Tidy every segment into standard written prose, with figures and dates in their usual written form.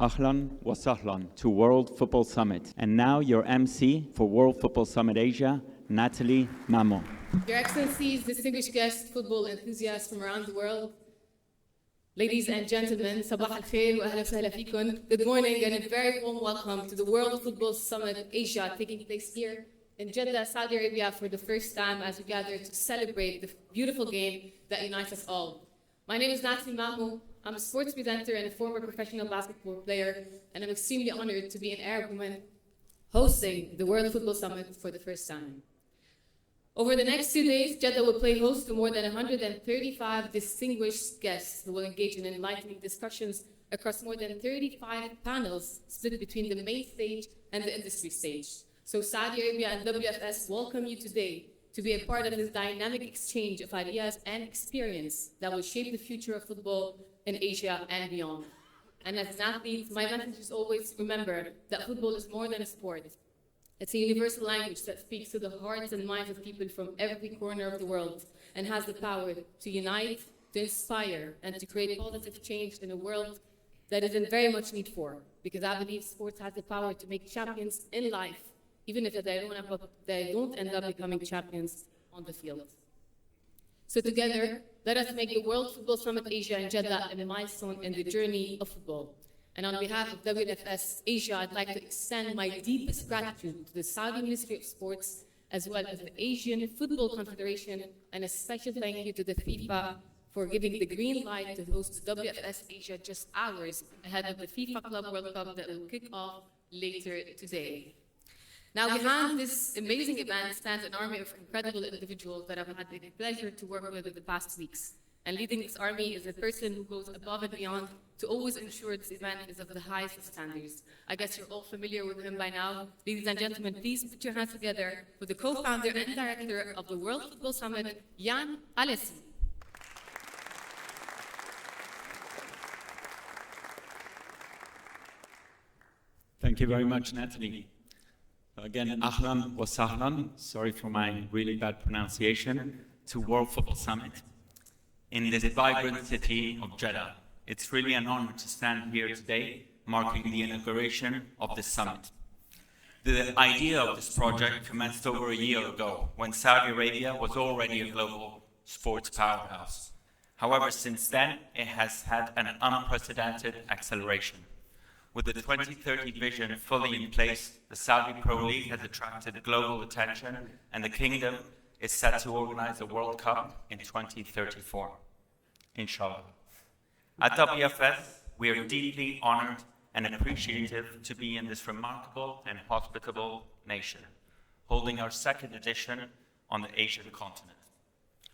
Ahlan wa sahlan to World Football Summit. And now your MC for World Football Summit Asia, Natalie Mamo. Your Excellencies, distinguished guests, football enthusiasts from around the world, ladies and gentlemen, sabah al-khair wa ahla wa sahla fikum. Good morning and a very warm welcome to the World Football Summit Asia taking place here in Jeddah, Saudi Arabia for the first time as we gather to celebrate the beautiful game that unites us all. My name is Natalie Mamo. I'm a sports presenter and a former professional basketball player, and I'm extremely honored to be an Arab woman hosting the World Football Summit for the first time. Over the next 2 days, Jeddah will play host to more than 135 distinguished guests who will engage in enlightening discussions across more than 35 panels split between the main stage and the industry stage. So Saudi Arabia and WFS welcome you today to be a part of this dynamic exchange of ideas and experience that will shape the future of football in Asia and beyond. And as athletes, my message is always remember that football is more than a sport. It's a universal language that speaks to the hearts and minds of people from every corner of the world and has the power to unite, to inspire, and to create positive change in a world that is in very much need for. Because I believe sports has the power to make champions in life, even if they don't end up becoming champions on the field. So together, let us make the World Football Summit Asia in Jeddah a milestone in the journey of football. And on behalf of WFS Asia, I'd like to extend my deepest gratitude to the Saudi Ministry of Sports, as well as the Asian Football Confederation, and a special thank you to the FIFA for giving the green light to host WFS Asia just hours ahead of the FIFA Club World Cup that will kick off later today. Now, behind this amazing event stands an army of incredible individuals that I've had the pleasure to work with in the past weeks. And leading this army is a person who goes above and beyond to always ensure this event is of the highest of standards. I guess you're all familiar with him by now. Ladies and gentlemen, please put your hands together for the co-founder and director of the World Football Summit, Alessie. Thank you very much, Natalie. Again, ahlan wa sahlan, sorry for my really bad pronunciation, to World Football Summit in this vibrant city of Jeddah. It's really an honor to stand here today, marking the inauguration of this summit. The idea of this project commenced over a year ago, when Saudi Arabia was already a global sports powerhouse. However, since then, it has had an unprecedented acceleration. With the 2030 vision fully in place, the Saudi Pro League has attracted global attention, and the Kingdom is set to organize a World Cup in 2034, inshallah. At WFS, we are deeply honored and appreciative to be in this remarkable and hospitable nation, holding our second edition on the Asian continent.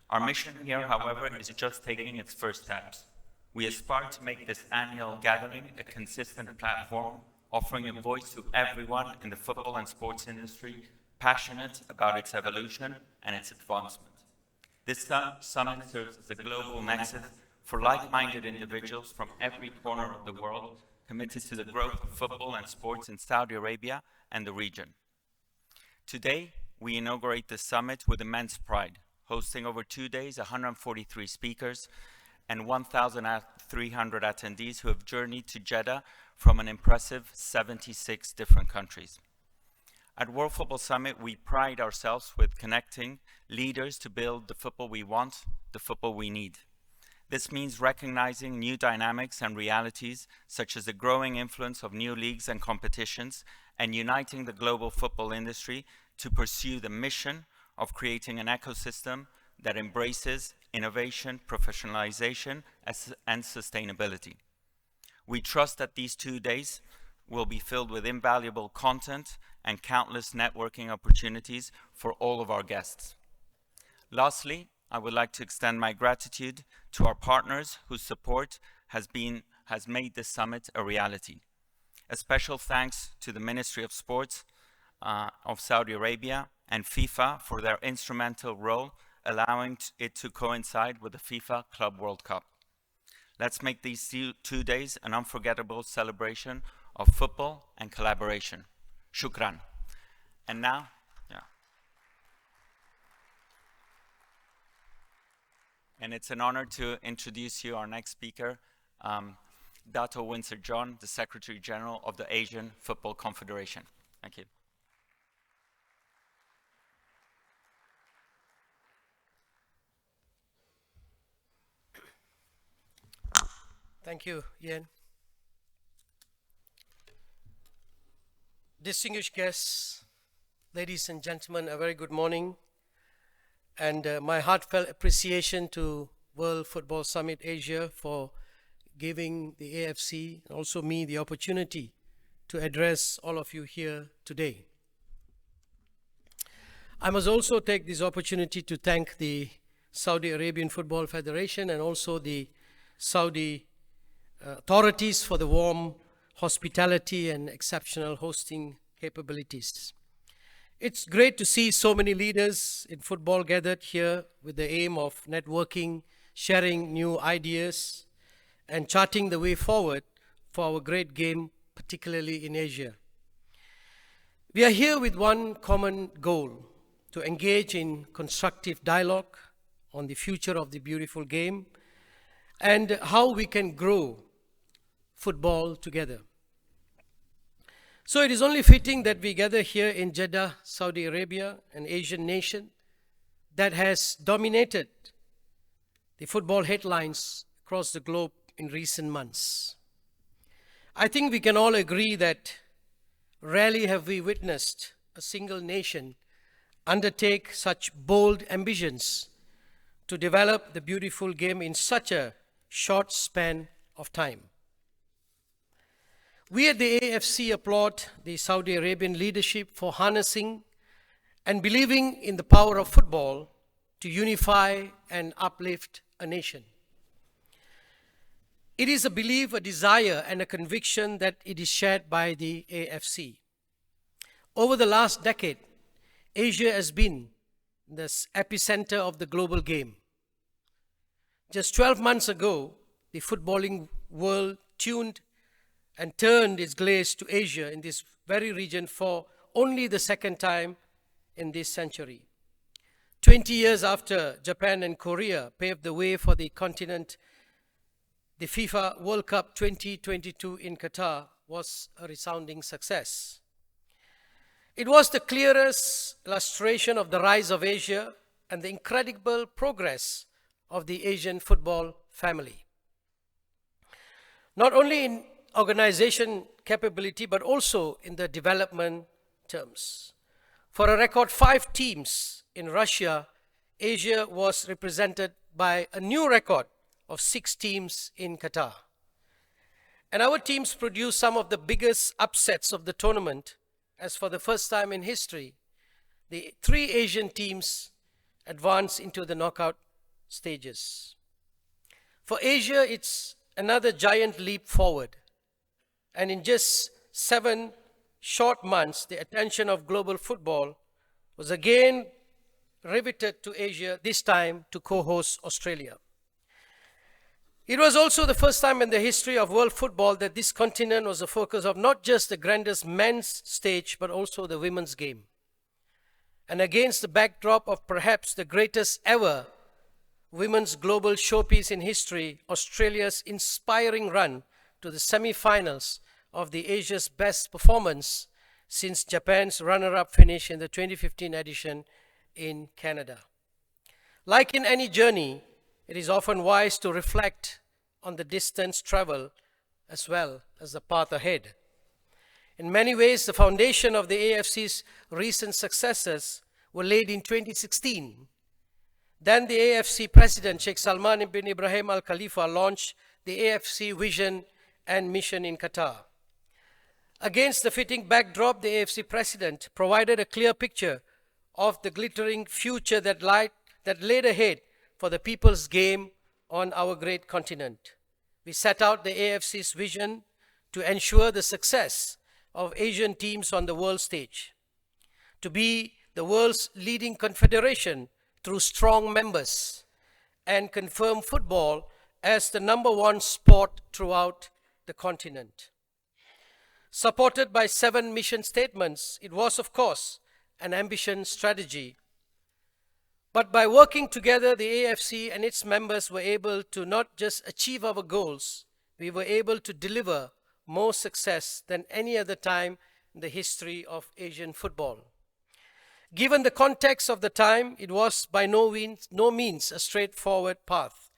Our mission here, however, is just taking its first steps. We aspire to make this annual gathering a consistent platform, offering a voice to everyone in the football and sports industry passionate about its evolution and its advancement. This summit serves as a global nexus for like-minded individuals from every corner of the world committed to the growth of football and sports in Saudi Arabia and the region. Today, we inaugurate the summit with immense pride, hosting over 2 days 143 speakers and 1,300 attendees who have journeyed to Jeddah from an impressive 76 different countries. At World Football Summit, we pride ourselves with connecting leaders to build the football we want, the football we need. This means recognizing new dynamics and realities, such as the growing influence of new leagues and competitions, and uniting the global football industry to pursue the mission of creating an ecosystem that embraces innovation, professionalization, and sustainability. We trust that these 2 days will be filled with invaluable content and countless networking opportunities for all of our guests. Lastly, I would like to extend my gratitude to our partners whose support has made this summit a reality. A special thanks to the Ministry of Sports of Saudi Arabia and FIFA for their instrumental role, allowing it to coincide with the FIFA Club World Cup. Let's make these 2 days an unforgettable celebration of football and collaboration. Shukran. And now, And it's an honor to introduce you our next speaker, Datuk Windsor John, the Secretary General of the Asian Football Confederation. Thank you. Thank you, Ian. Distinguished guests, ladies and gentlemen, a very good morning, and my heartfelt appreciation to World Football Summit Asia for giving the AFC and also me the opportunity to address all of you here today. I must also take this opportunity to thank the Saudi Arabian Football Federation and also the Saudi authorities for the warm hospitality and exceptional hosting capabilities. It's great to see so many leaders in football gathered here with the aim of networking, sharing new ideas, and charting the way forward for our great game, particularly in Asia. We are here with one common goal: to engage in constructive dialogue on the future of the beautiful game and how we can grow football together. So it is only fitting that we gather here in Jeddah, Saudi Arabia, an Asian nation that has dominated the football headlines across the globe in recent months. I think we can all agree that rarely have we witnessed a single nation undertake such bold ambitions to develop the beautiful game in such a short span of time. We at the AFC applaud the Saudi Arabian leadership for harnessing and believing in the power of football to unify and uplift a nation. It is a belief, a desire, and a conviction that it is shared by the AFC. Over the last decade, Asia has been the epicenter of the global game. Just 12 months ago, the footballing world tuned and turned its gaze to Asia in this very region for only the second time in this century. 20 years after Japan and Korea paved the way for the continent, the FIFA World Cup 2022 in Qatar was a resounding success. It was the clearest illustration of the rise of Asia and the incredible progress of the Asian football family. Not only in organization capability, but also in the development terms. For a record 5 teams in Russia, Asia was represented by a new record of 6 teams in Qatar. And our teams produced some of the biggest upsets of the tournament, as for the first time in history, the 3 Asian teams advanced into the knockout stages. For Asia, it's another giant leap forward. And in just 7 short months, the attention of global football was again riveted to Asia, this time to co-host Australia. It was also the first time in the history of world football that this continent was the focus of not just the grandest men's stage, but also the women's game. And against the backdrop of perhaps the greatest ever women's global showpiece in history, Australia's inspiring run to the semi-finals of the Asia's best performance since Japan's runner-up finish in the 2015 edition in Canada. Like in any journey, it is often wise to reflect on the distance traveled as well as the path ahead. In many ways, the foundation of the AFC's recent successes were laid in 2016. Then the AFC president, Sheikh Salman bin Ibrahim Al Khalifa, launched the AFC vision and mission in Qatar. Against the fitting backdrop, the AFC president provided a clear picture of the glittering future that laid ahead for the people's game on our great continent. We set out the AFC's vision to ensure the success of Asian teams on the world stage, to be the world's leading confederation through strong members, and confirm football as the #1 sport throughout the continent. Supported by 7 mission statements, it was, of course, an ambitious strategy. But by working together, the AFC and its members were able to not just achieve our goals, we were able to deliver more success than any other time in the history of Asian football. Given the context of the time, it was by no means a straightforward path.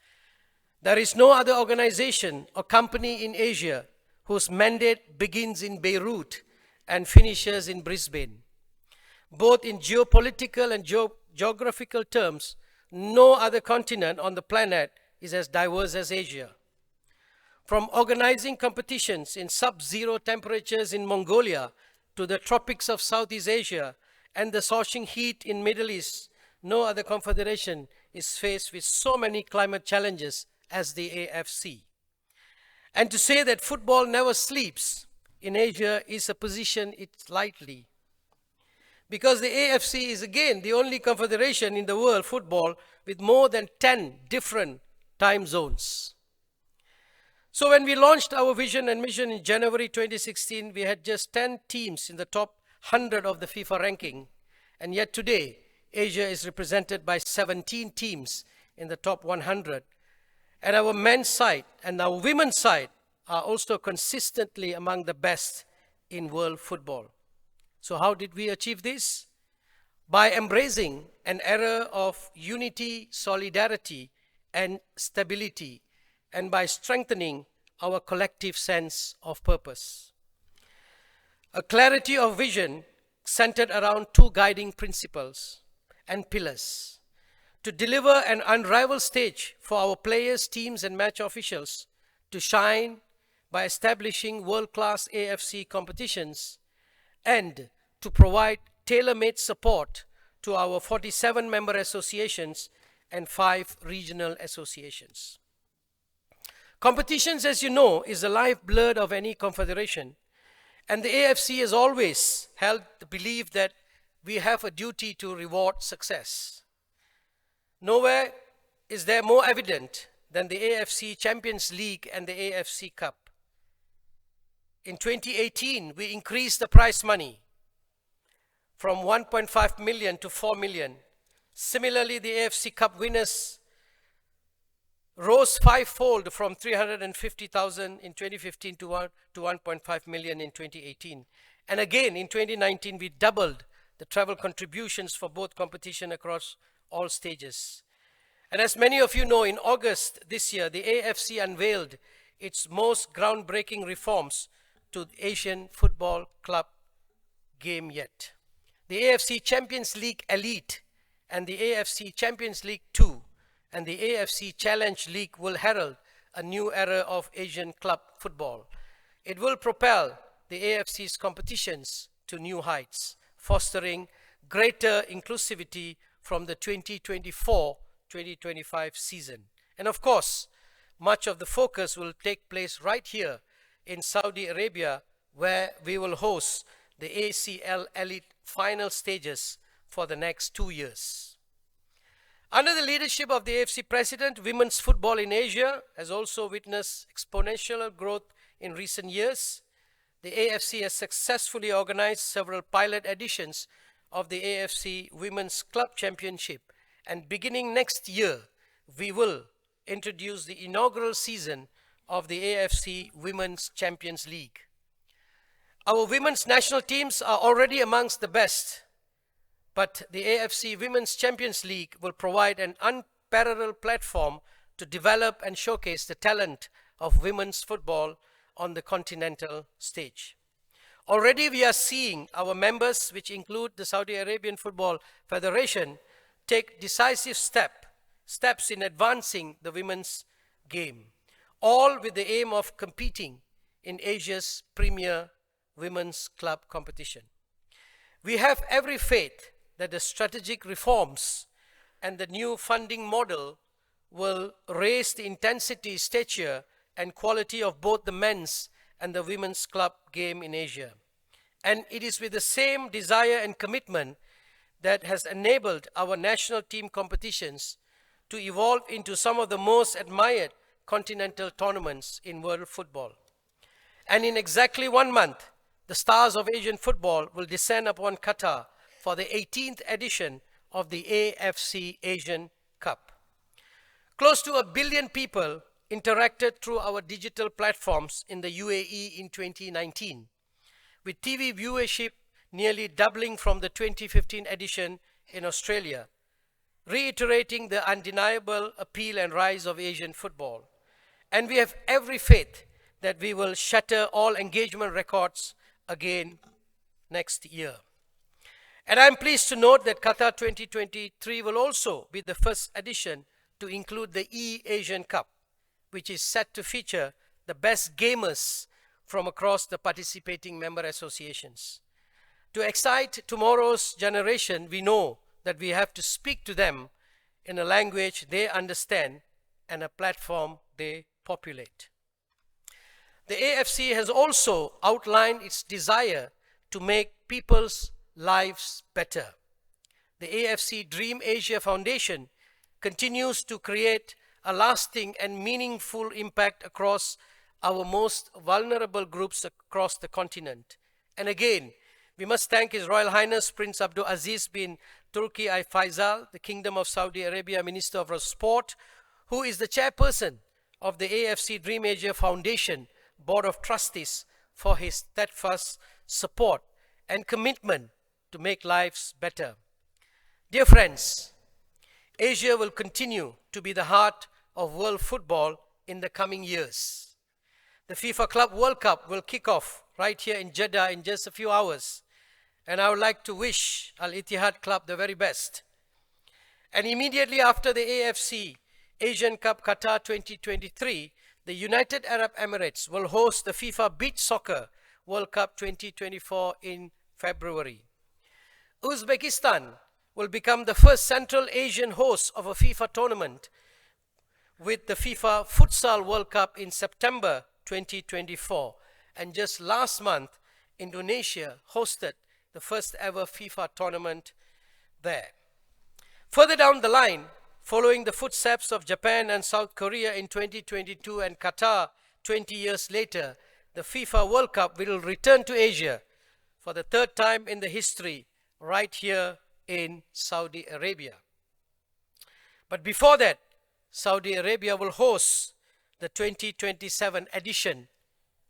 There is no other organization or company in Asia whose mandate begins in Beirut and finishes in Brisbane. Both in geopolitical and geographical terms, no other continent on the planet is as diverse as Asia. From organizing competitions in sub-zero temperatures in Mongolia to the tropics of Southeast Asia and the scorching heat in Middle East, no other confederation is faced with so many climate challenges as the AFC. And to say that football never sleeps in Asia is a position it's lightly. Because the AFC is again the only confederation in the world football with more than 10 different time zones. So when we launched our vision and mission in January 2016, we had just 10 teams in the top 100 of the FIFA ranking. And yet today, Asia is represented by 17 teams in the top 100. And our men's side and our women's side are also consistently among the best in world football. So how did we achieve this? By embracing an era of unity, solidarity, and stability, and by strengthening our collective sense of purpose. A clarity of vision centered around two guiding principles and pillars: to deliver an unrivaled stage for our players, teams, and match officials to shine by establishing world-class AFC competitions, and to provide tailor-made support to our 47 member associations and 5 regional associations. Competitions, as you know, is the lifeblood of any confederation, and the AFC has always held the belief that we have a duty to reward success. Nowhere is there more evident than the AFC Champions League and the AFC Cup. In 2018, we increased the prize money from 1.5 million to 4 million. Similarly, the AFC Cup winners rose fivefold from 350,000 in 2015 to 1.5 million in 2018. And again, in 2019, we doubled the travel contributions for both competition across all stages. And as many of you know, in August this year, the AFC unveiled its most groundbreaking reforms to the Asian Football Club game yet. The AFC Champions League Elite and the AFC Champions League 2 and the AFC Challenge League will herald a new era of Asian club football. It will propel the AFC's competitions to new heights, fostering greater inclusivity from the 2024-2025 season. And of course, much of the focus will take place right here in Saudi Arabia, where we will host the ACL Elite final stages for the next 2 years. Under the leadership of the AFC president, women's football in Asia has also witnessed exponential growth in recent years. The AFC has successfully organized several pilot editions of the AFC Women's Club Championship, and beginning next year, we will introduce the inaugural season of the AFC Women's Champions League. Our women's national teams are already amongst the best, but the AFC Women's Champions League will provide an unparalleled platform to develop and showcase the talent of women's football on the continental stage. Already we are seeing our members, which include the Saudi Arabian Football Federation, take decisive steps in advancing the women's game, all with the aim of competing in Asia's premier women's club competition. We have every faith that the strategic reforms and the new funding model will raise the intensity, stature, and quality of both the men's and the women's club game in Asia. And it is with the same desire and commitment that has enabled our national team competitions to evolve into some of the most admired continental tournaments in world football. And in exactly 1 month, the stars of Asian football will descend upon Qatar for the 18th edition of the AFC Asian Cup. Close to 1 billion people interacted through our digital platforms in the UAE in 2019, with TV viewership nearly doubling from the 2015 edition in Australia, reiterating the undeniable appeal and rise of Asian football. And we have every faith that we will shatter all engagement records again next year. And I'm pleased to note that Qatar 2023 will also be the first edition to include the E-Asian Cup, which is set to feature the best gamers from across the participating member associations. To excite tomorrow's generation, we know that we have to speak to them in a language they understand and a platform they populate. The AFC has also outlined its desire to make people's lives better. The AFC Dream Asia Foundation continues to create a lasting and meaningful impact across our most vulnerable groups across the continent. And again, we must thank His Royal Highness Prince Abdul Aziz bin Turki Al Faisal, the Kingdom of Saudi Arabia Minister of Sport, who is the chairperson of the AFC Dream Asia Foundation Board of Trustees, for his steadfast support and commitment to make lives better. Dear friends, Asia will continue to be the heart of world football in the coming years. The FIFA Club World Cup will kick off right here in Jeddah in just a few hours, and I would like to wish Al Ittihad Club the very best. And immediately after the AFC Asian Cup Qatar 2023, the United Arab Emirates will host the FIFA Beach Soccer World Cup 2024 in February. Uzbekistan will become the first Central Asian host of a FIFA tournament with the FIFA Futsal World Cup in September 2024. And just last month, Indonesia hosted the first ever FIFA tournament there. Further down the line, following the footsteps of Japan and South Korea in 2022 and Qatar 20 years later, the FIFA World Cup will return to Asia for the third time in the history, right here in Saudi Arabia. But before that, Saudi Arabia will host the 2027 edition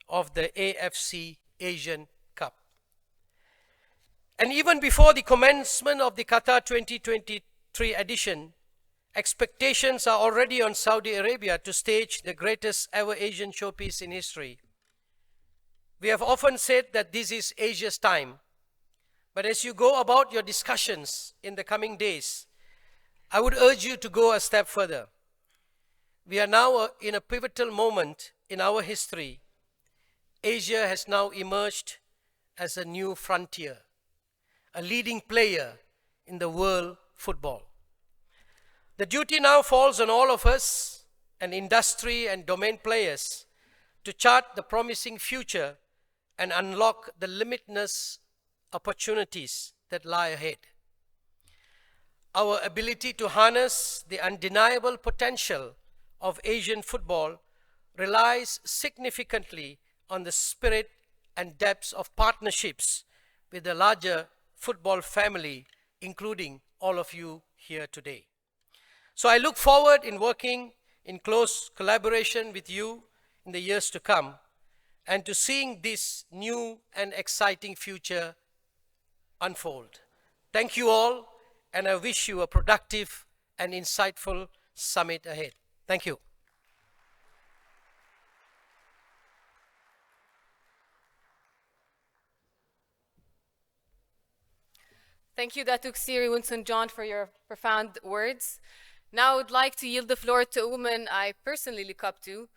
of the AFC Asian Cup. And even before the commencement of the Qatar 2023 edition, expectations are already on Saudi Arabia to stage the greatest ever Asian showpiece in history. We have often said that this is Asia's time, but as you go about your discussions in the coming days, I would urge you to go a step further. We are now in a pivotal moment in our history. Asia has now emerged as a new frontier, a leading player in the world football. The duty now falls on all of us, and industry and domain players, to chart the promising future and unlock the limitless opportunities that lie ahead. Our ability to harness the undeniable potential of Asian football relies significantly on the spirit and depths of partnerships with the larger football family, including all of you here today. So I look forward in working in close collaboration with you in the years to come, and to seeing this new and exciting future unfold. Thank you all, and I wish you a productive and insightful summit ahead. Thank you. Thank you, Datuk Seri Windsor John, for your profound words. Now I would like to yield the floor to a woman I personally look up to,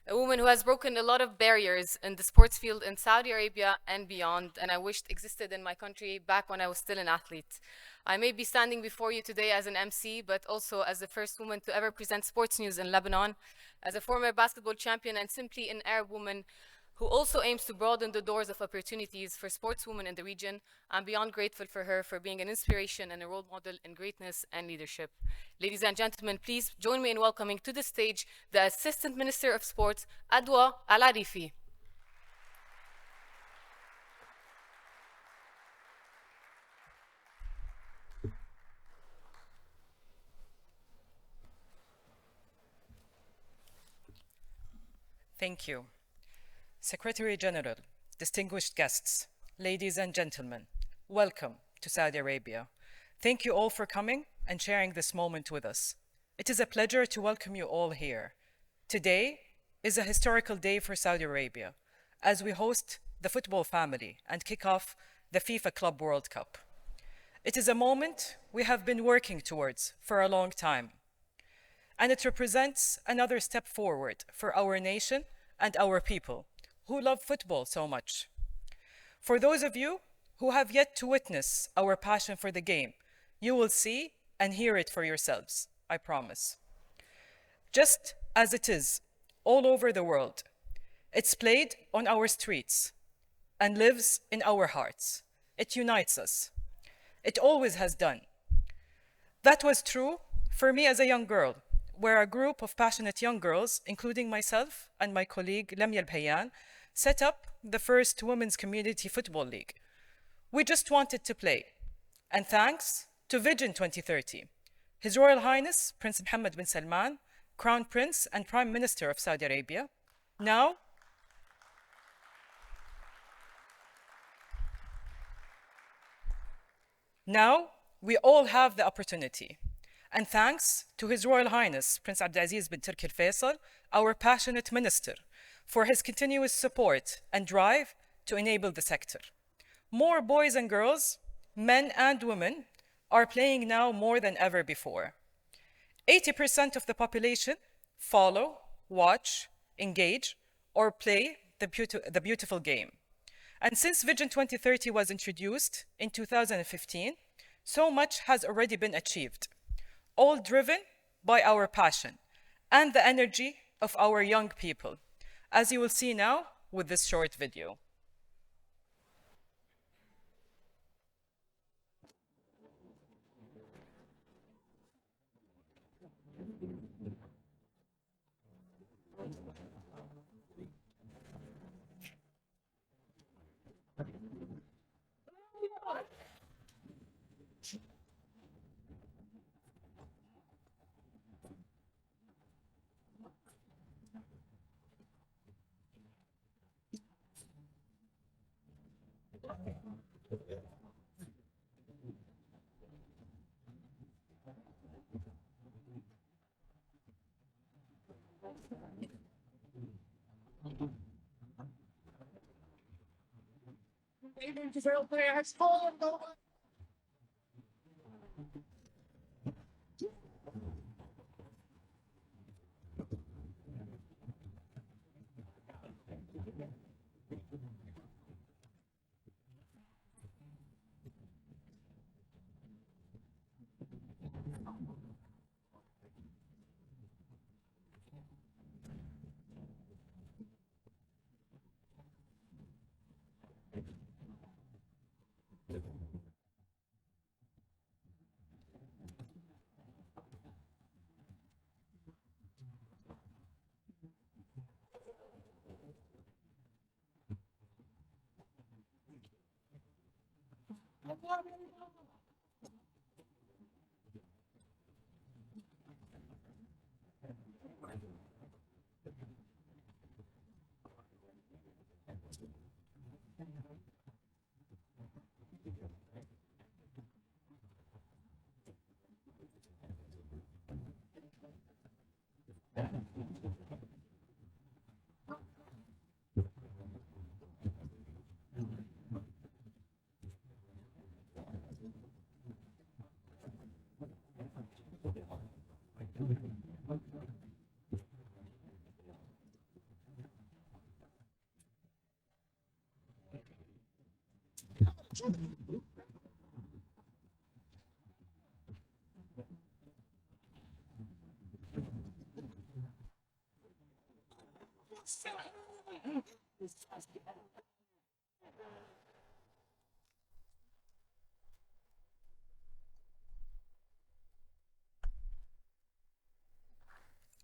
a woman who has broken a lot of barriers in the sports field in Saudi Arabia and beyond, and I wished existed in my country back when I was still an athlete. I may be standing before you today as an MC, but also as the first woman to ever present sports news in Lebanon, as a former basketball champion, and simply an Arab woman who also aims to broaden the doors of opportunities for sportswomen in the region. I'm beyond grateful for her for being an inspiration and a role model in greatness and leadership. Ladies and gentlemen, please join me in welcoming to the stage the Assistant Minister of Sports, Adwa Al Arifi. Thank you. Secretary General, distinguished guests, ladies and gentlemen, welcome to Saudi Arabia. Thank you all for coming and sharing this moment with us. It is a pleasure to welcome you all here. Today is a historical day for Saudi Arabia as we host the football family and kick off the FIFA Club World Cup. It is a moment we have been working towards for a long time, and it represents another step forward for our nation and our people who love football so much. For those of you who have yet to witness our passion for the game, you will see and hear it for yourselves, I promise. Just as it is all over the world, it's played on our streets and lives in our hearts. It unites us. It always has done. That was true for me as a young girl, where a group of passionate young girls, including myself and my colleague Lamia Al-Payan, set up the first women's community football league. We just wanted to play. And thanks to Vision 2030, His Royal Highness Prince Mohammed bin Salman, Crown Prince and Prime Minister of Saudi Arabia, now we all have the opportunity. And thanks to His Royal Highness Prince Abdulaziz bin Turki Al Faisal, our passionate minister, for his continuous support and drive to enable the sector. More boys and girls, men and women, are playing now more than ever before. 80% of the population follow, watch, engage, or play the beautiful game. And since Vision 2030 was introduced in 2015, so much has already been achieved, all driven by our passion and the energy of our young people, as you will see now with this short video.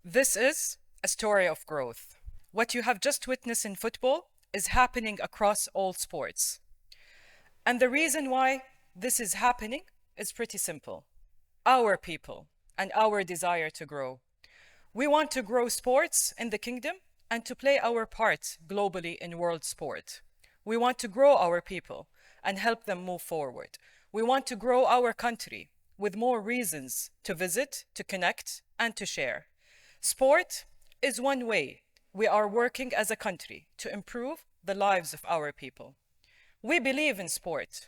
This is a story of growth. What you have just witnessed in football is happening across all sports. And the reason why this is happening is pretty simple. Our people and our desire to grow. We want to grow sports in the kingdom and to play our part globally in world sport. We want to grow our people and help them move forward. We want to grow our country with more reasons to visit, to connect, and to share. Sport is one way we are working as a country to improve the lives of our people. We believe in sport.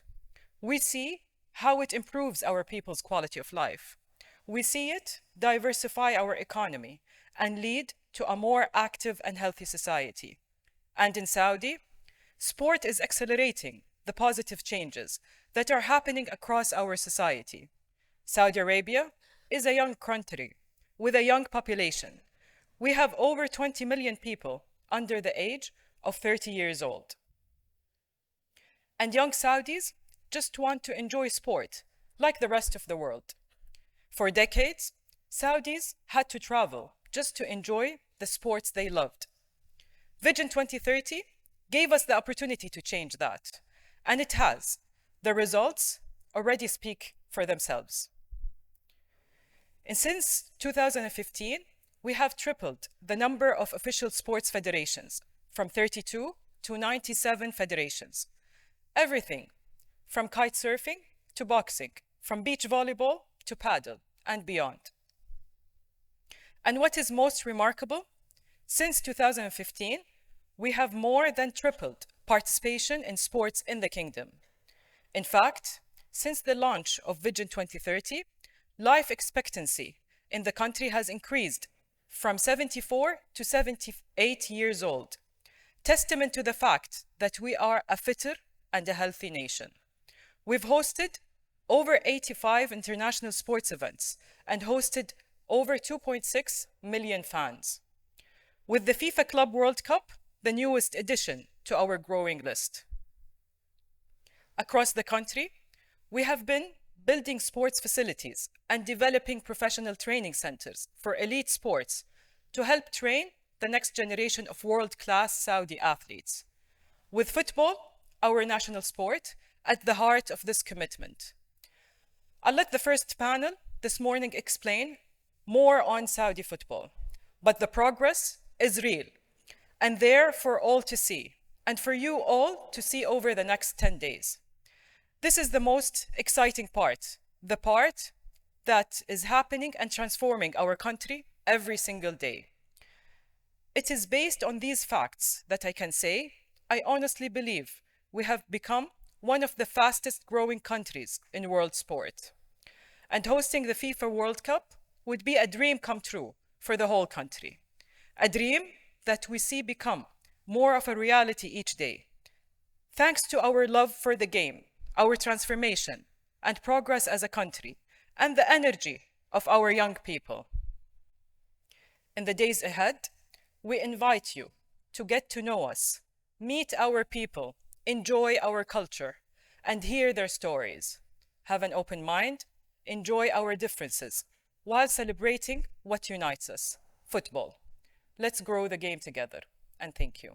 We see how it improves our people's quality of life. We see it diversify our economy and lead to a more active and healthy society. And in Saudi, sport is accelerating the positive changes that are happening across our society. Saudi Arabia is a young country with a young population. We have over 20 million people under the age of 30 years old. And young Saudis just want to enjoy sport like the rest of the world. For decades, Saudis had to travel just to enjoy the sports they loved. Vision 2030 gave us the opportunity to change that, and it has. The results already speak for themselves. And since 2015, we have tripled the number of official sports federations, from 32 to 97 federations. Everything from kite surfing to boxing, from beach volleyball to paddle and beyond. And what is most remarkable, since 2015, we have more than tripled participation in sports in the kingdom. In fact, since the launch of Vision 2030, life expectancy in the country has increased from 74 to 78 years old, testament to the fact that we are a fitter and a healthy nation. We've hosted over 85 international sports events and hosted over 2.6 million fans. With the FIFA Club World Cup, the newest addition to our growing list. Across the country, we have been building sports facilities and developing professional training centers for elite sports to help train the next generation of world-class Saudi athletes. With football, our national sport, at the heart of this commitment. I'll let the first panel this morning explain more on Saudi football, but the progress is real and there for all to see, and for you all to see over the next 10 days. This is the most exciting part, the part that is happening and transforming our country every single day. It is based on these facts that I can say, I honestly believe we have become one of the fastest growing countries in world sport. And hosting the FIFA World Cup would be a dream come true for the whole country. A dream that we see become more of a reality each day. Thanks to our love for the game, our transformation and progress as a country, and the energy of our young people. In the days ahead, we invite you to get to know us, meet our people, enjoy our culture, and hear their stories. Have an open mind, enjoy our differences, while celebrating what unites us, football. Let's grow the game together, and thank you.